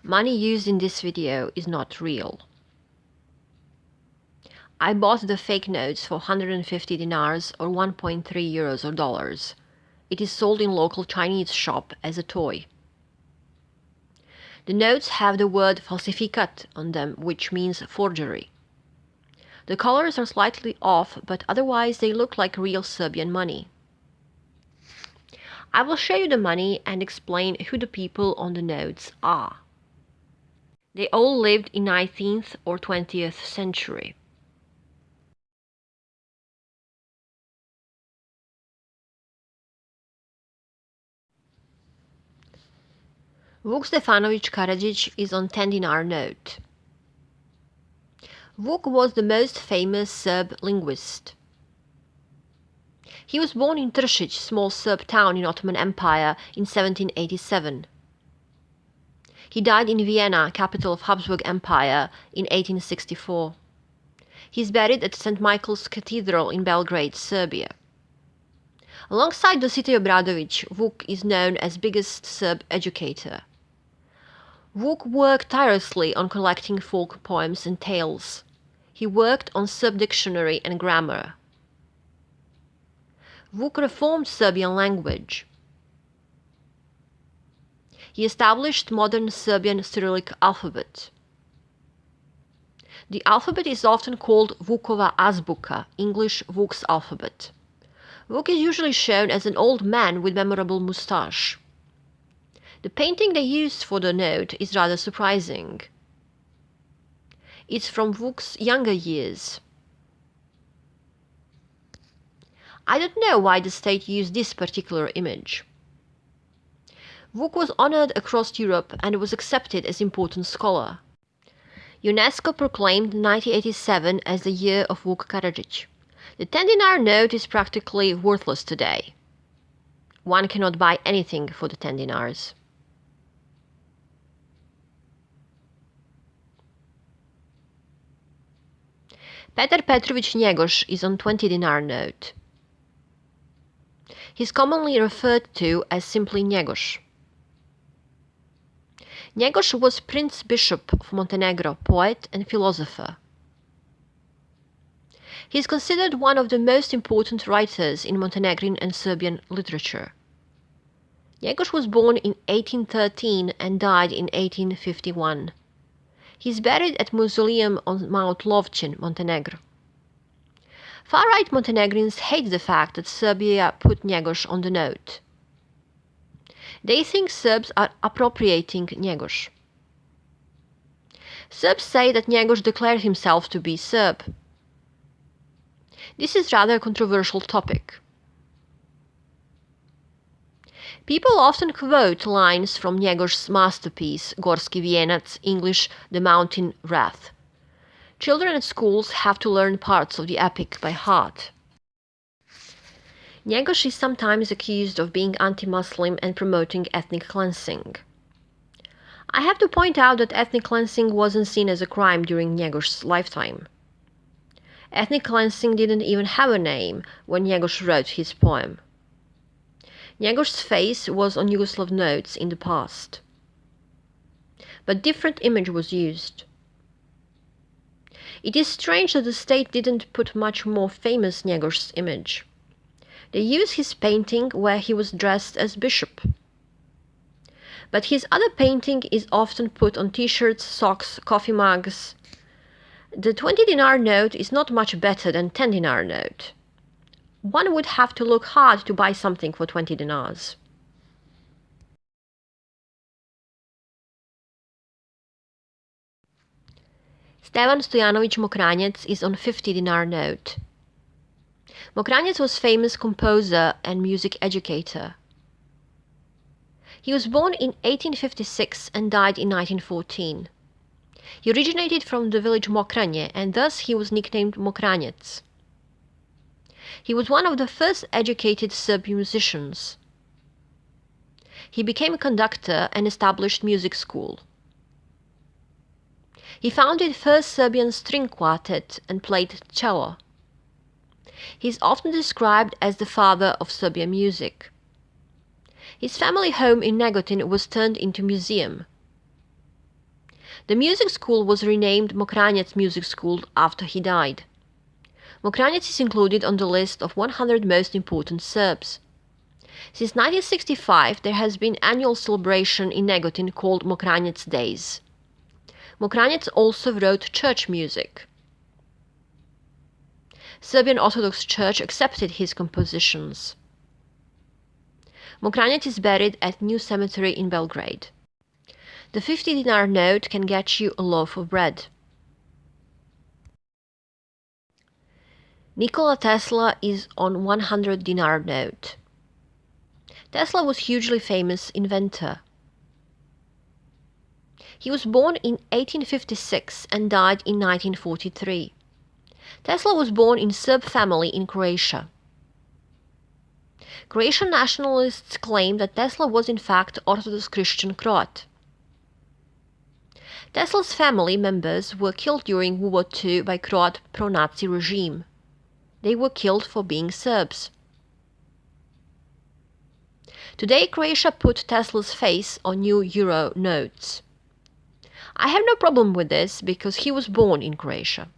Money used in this video is not real. I bought the fake notes for 150 dinars or 1.3 euros or dollars. It is sold in local Chinese shop as a toy. The notes have the word falsificat on them, which means forgery. The colors are slightly off, but otherwise they look like real Serbian money. I will show you the money and explain who the people on the notes are. They all lived in 19th or 20th century. Vuk Stefanović Karadžić is on 10 dinar note. Vuk was the most famous Serb linguist. He was born in Tršić, small Serb town in Ottoman Empire, in 1787. He died in Vienna, capital of Habsburg Empire, in 1864. He is buried at St. Michael's Cathedral in Belgrade, Serbia. Alongside Dositej Obradović, Vuk is known as biggest Serb educator. Vuk worked tirelessly on collecting folk poems and tales. He worked on Serb dictionary and grammar. Vuk reformed Serbian language. He established modern Serbian Cyrillic alphabet. The alphabet is often called Vukova azbuka, English Vuk's alphabet. Vuk is usually shown as an old man with memorable moustache. The painting they used for the note is rather surprising. It's from Vuk's younger years. I don't know why the state used this particular image. Vuk was honored across Europe and was accepted as important scholar. UNESCO proclaimed 1987 as the year of Vuk Karadžić. The 10 dinar note is practically worthless today. One cannot buy anything for the 10 dinars. Petar Petrović Njegoš is on 20 dinar note. He is commonly referred to as simply Njegoš. Njegoš was Prince Bishop of Montenegro, poet and philosopher. He is considered one of the most important writers in Montenegrin and Serbian literature. Njegoš was born in 1813 and died in 1851. He is buried at Mausoleum on Mount Lovćen, Montenegro. Far-right Montenegrins hate the fact that Serbia put Njegoš on the note. They think Serbs are appropriating Njegoš. Serbs say that Njegoš declared himself to be Serb. This is rather a controversial topic. People often quote lines from Njegoš's masterpiece, Gorski Vijenac, English, The Mountain Wrath. Children at schools have to learn parts of the epic by heart. Njegoš is sometimes accused of being anti-Muslim and promoting ethnic cleansing. I have to point out that ethnic cleansing wasn't seen as a crime during Njegoš's lifetime. Ethnic cleansing didn't even have a name when Njegoš wrote his poem. Njegoš's face was on Yugoslav notes in the past. But different image was used. It is strange that the state didn't put much more famous Njegoš's image. They used his painting where he was dressed as bishop. But his other painting is often put on t-shirts, socks, coffee mugs. The 20 dinar note is not much better than 10 dinar note. One would have to look hard to buy something for 20 dinars. Stevan Stojanović Mokranjec is on 50 dinar note. Mokranjec was famous composer and music educator. He was born in 1856 and died in 1914. He originated from the village Mokranje and thus he was nicknamed Mokranjec. He was one of the first educated Serb musicians. He became a conductor and established music school. He founded first Serbian string quartet and played cello. He is often described as the father of Serbian music. His family home in Negotin was turned into a museum. The music school was renamed Mokranjac Music School after he died. Mokranjac is included on the list of 100 most important Serbs. Since 1965, there has been annual celebration in Negotin called Mokranjac Days. Mokranjac also wrote church music. Serbian Orthodox Church accepted his compositions. Mokranjac is buried at New Cemetery in Belgrade. The 50-dinar note can get you a loaf of bread. Nikola Tesla is on 100-dinar note. Tesla was a hugely famous inventor. He was born in 1856 and died in 1943. Tesla was born in Serb family in Croatia. Croatian nationalists claim that Tesla was in fact Orthodox Christian Croat. Tesla's family members were killed during World War II by Croat pro-Nazi regime. They were killed for being Serbs. Today, Croatia put Tesla's face on new euro notes. I have no problem with this because he was born in Croatia.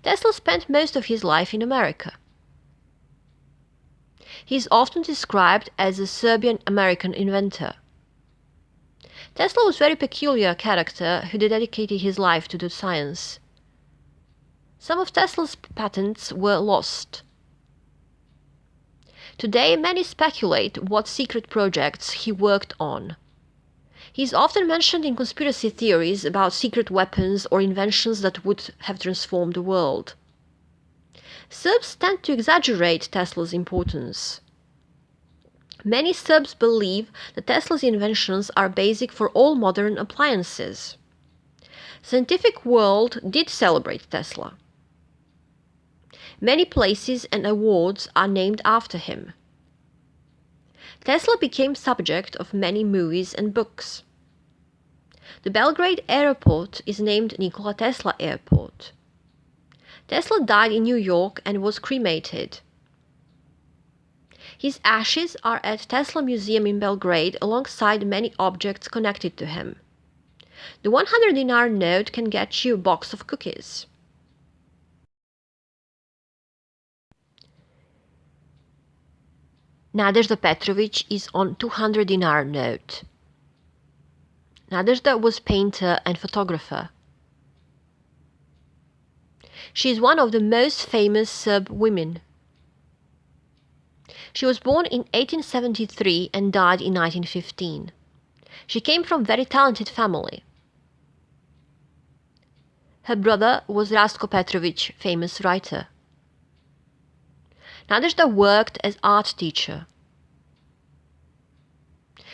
Tesla spent most of his life in America. He is often described as a Serbian-American inventor. Tesla was a very peculiar character who dedicated his life to the science. Some of Tesla's patents were lost. Today, many speculate what secret projects he worked on. He is often mentioned in conspiracy theories about secret weapons or inventions that would have transformed the world. Serbs tend to exaggerate Tesla's importance. Many Serbs believe that Tesla's inventions are basic for all modern appliances. Scientific world did celebrate Tesla. Many places and awards are named after him. Tesla became subject of many movies and books. The Belgrade airport is named Nikola Tesla Airport. Tesla died in New York and was cremated. His ashes are at Tesla Museum in Belgrade alongside many objects connected to him. The 100-dinar note can get you a box of cookies. Nadezhda Petrović is on 200-dinar note. Nadezhda was painter and photographer. She is one of the most famous Serb women. She was born in 1873 and died in 1915. She came from a very talented family. Her brother was Rastko Petrović, famous writer. Nadezhda worked as art teacher.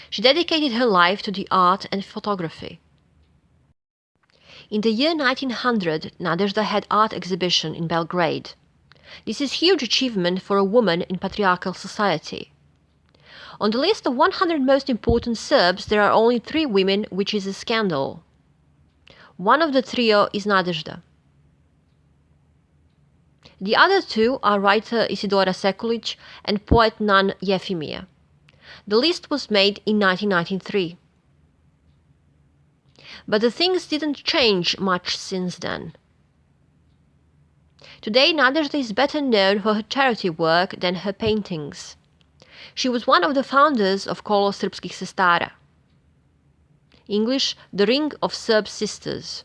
She dedicated her life to the art and photography. In the year 1900, Nadezhda had art exhibition in Belgrade. This is a huge achievement for a woman in patriarchal society. On the list of 100 most important Serbs, there are only 3 women, which is a scandal. One of the trio is Nadezhda. The other 2 are writer Isidora Sekulic and poet nun Jefimija. The list was made in 1993. But the things didn't change much since then. Today, Nadezhda is better known for her charity work than her paintings. She was one of the founders of Kolo Srpskih Sestara. English, the Ring of Serb Sisters.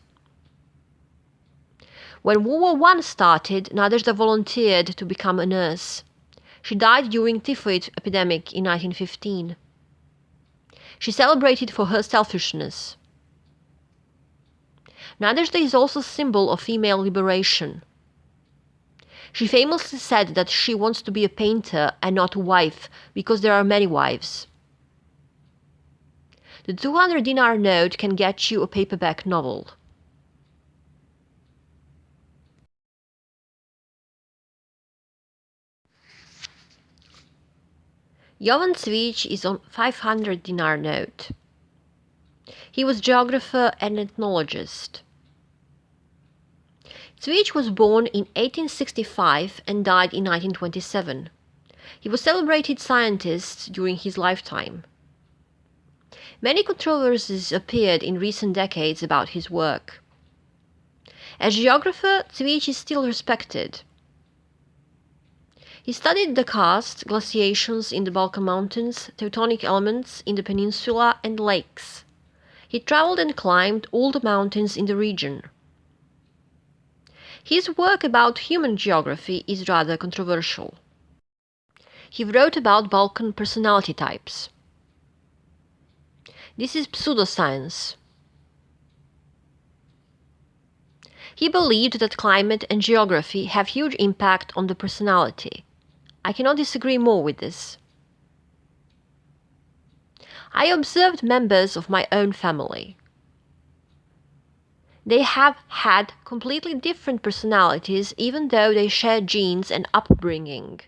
When World War I started, Nadezhda volunteered to become a nurse. She died during typhoid epidemic in 1915. She celebrated for her selfishness. Nadezhda is also a symbol of female liberation. She famously said that she wants to be a painter and not a wife because there are many wives. The 200-dinar note can get you a paperback novel. Jovan Cvijić is on 500-dinar note. He was geographer and ethnologist. Cvijić was born in 1865 and died in 1927. He was a celebrated scientist during his lifetime. Many controversies appeared in recent decades about his work. As geographer, Cvijić is still respected. He studied the karst, glaciations in the Balkan Mountains, tectonic elements in the peninsula, and lakes. He traveled and climbed all the mountains in the region. His work about human geography is rather controversial. He wrote about Balkan personality types. This is pseudoscience. He believed that climate and geography have huge impact on the personality. I cannot disagree more with this. I observed members of my own family. They have had completely different personalities even though they share genes and upbringing.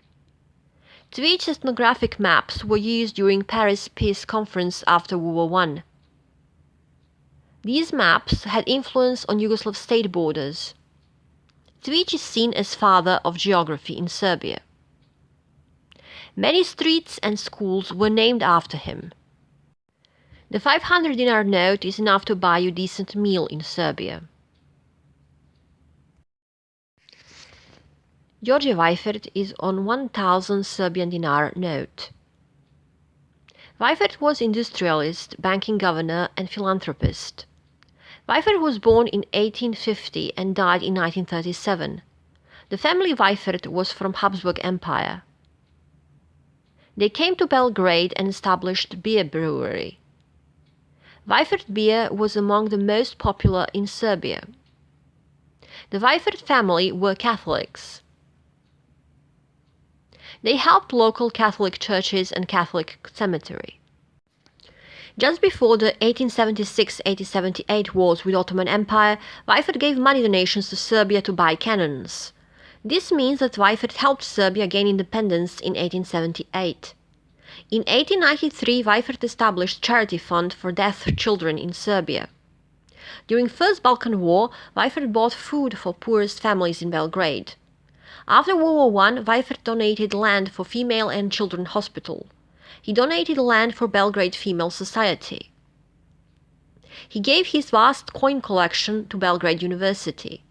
Cvijić's ethnographic maps were used during Paris Peace Conference after World War I. These maps had influence on Yugoslav state borders. Cvijić is seen as father of geography in Serbia. Many streets and schools were named after him. The 500 dinar note is enough to buy you a decent meal in Serbia. George Weifert is on 1000 Serbian dinar note. Weifert was industrialist, banking governor, and philanthropist. Weifert was born in 1850 and died in 1937. The family Weifert was from Habsburg Empire. They came to Belgrade and established beer brewery. Weifert beer was among the most popular in Serbia. The Weifert family were Catholics. They helped local Catholic churches and Catholic cemetery. Just before the 1876–1878 wars with Ottoman Empire, Weifert gave money donations to Serbia to buy cannons. This means that Weifert helped Serbia gain independence in 1878. In 1893, Weifert established a charity fund for deaf children in Serbia. During First Balkan War, Weifert bought food for poorest families in Belgrade. After World War I, Weifert donated land for female and children hospital. He donated land for Belgrade Female Society. He gave his vast coin collection to Belgrade University.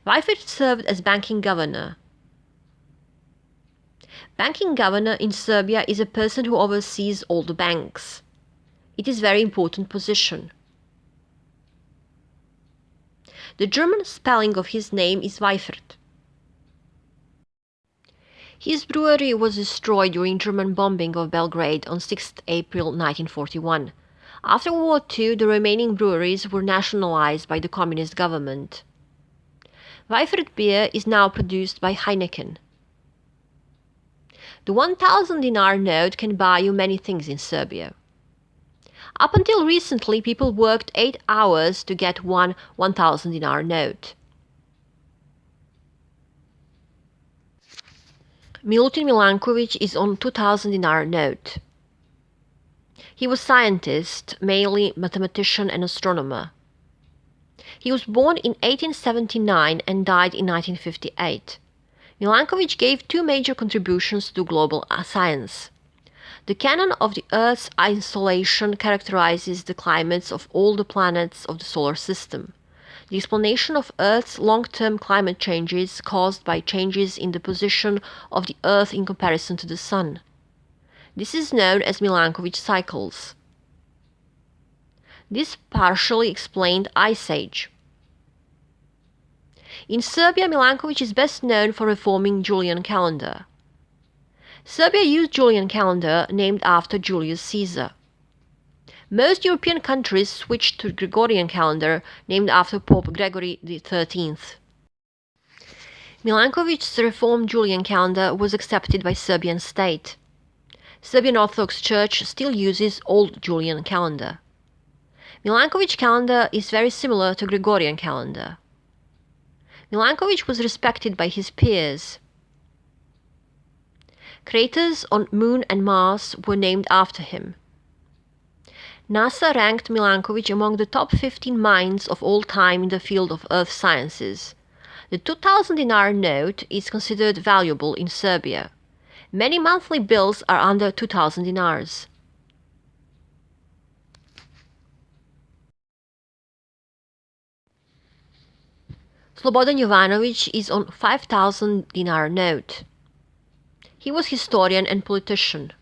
Weifert served as banking governor. Banking governor in Serbia is a person who oversees all the banks. It is a very important position. The German spelling of his name is Weifert. His brewery was destroyed during German bombing of Belgrade on 6 April 1941. After World War II, the remaining breweries were nationalized by the communist government. Weifert beer is now produced by Heineken. The 1000 dinar note can buy you many things in Serbia. Up until recently, people worked 8 hours to get one 1000 dinar note. Milutin Milanković is on 2000 dinar note. He was scientist, mainly mathematician and astronomer. He was born in 1879 and died in 1958. Milanković gave 2 major contributions to global science. The canon of the Earth's installation characterizes the climates of all the planets of the solar system. The explanation of Earth's long-term climate changes caused by changes in the position of the Earth in comparison to the Sun. This is known as Milanković cycles. This partially explained Ice Age. In Serbia, Milanković is best known for reforming Julian calendar. Serbia used Julian calendar named after Julius Caesar. Most European countries switched to Gregorian calendar named after Pope Gregory XIII. Milankovic's reformed Julian calendar was accepted by Serbian state. Serbian Orthodox Church still uses old Julian calendar. Milanković calendar is very similar to Gregorian calendar. Milanković was respected by his peers. Craters on Moon and Mars were named after him. NASA ranked Milanković among the top 15 minds of all time in the field of earth sciences. The 2000 dinar note is considered valuable in Serbia. Many monthly bills are under 2000 dinars. Slobodan Jovanović is on 5,000 dinar note. He was historian and politician.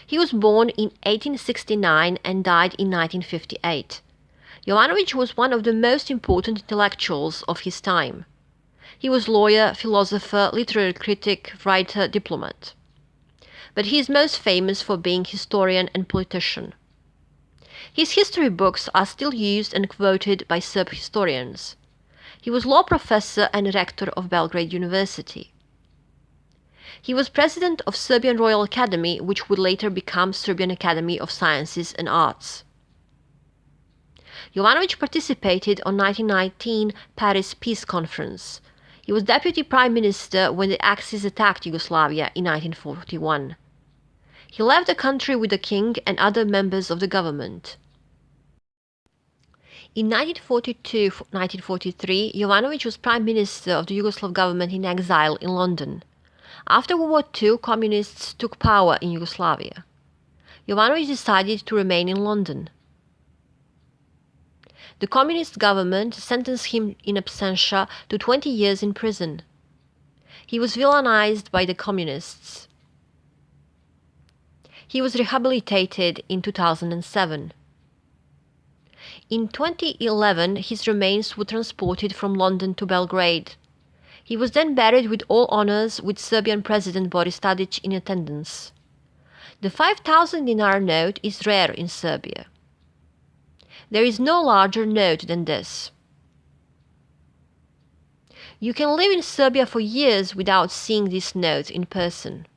He was born in 1869 and died in 1958. Jovanović was one of the most important intellectuals of his time. He was lawyer, philosopher, literary critic, writer, diplomat. But he is most famous for being historian and politician. His history books are still used and quoted by Serb historians. He was law professor and rector of Belgrade University. He was president of Serbian Royal Academy, which would later become Serbian Academy of Sciences and Arts. Jovanović participated on 1919 Paris Peace Conference. He was deputy prime minister when the Axis attacked Yugoslavia in 1941. He left the country with the king and other members of the government. In 1942-1943, Jovanović was prime minister of the Yugoslav government in exile in London. After World War II, communists took power in Yugoslavia. Jovanović decided to remain in London. The communist government sentenced him in absentia to 20 years in prison. He was villainized by the communists. He was rehabilitated in 2007. In 2011, his remains were transported from London to Belgrade. He was then buried with all honors, with Serbian President Boris Tadić in attendance. The 5,000 dinar note is rare in Serbia. There is no larger note than this. You can live in Serbia for years without seeing this note in person.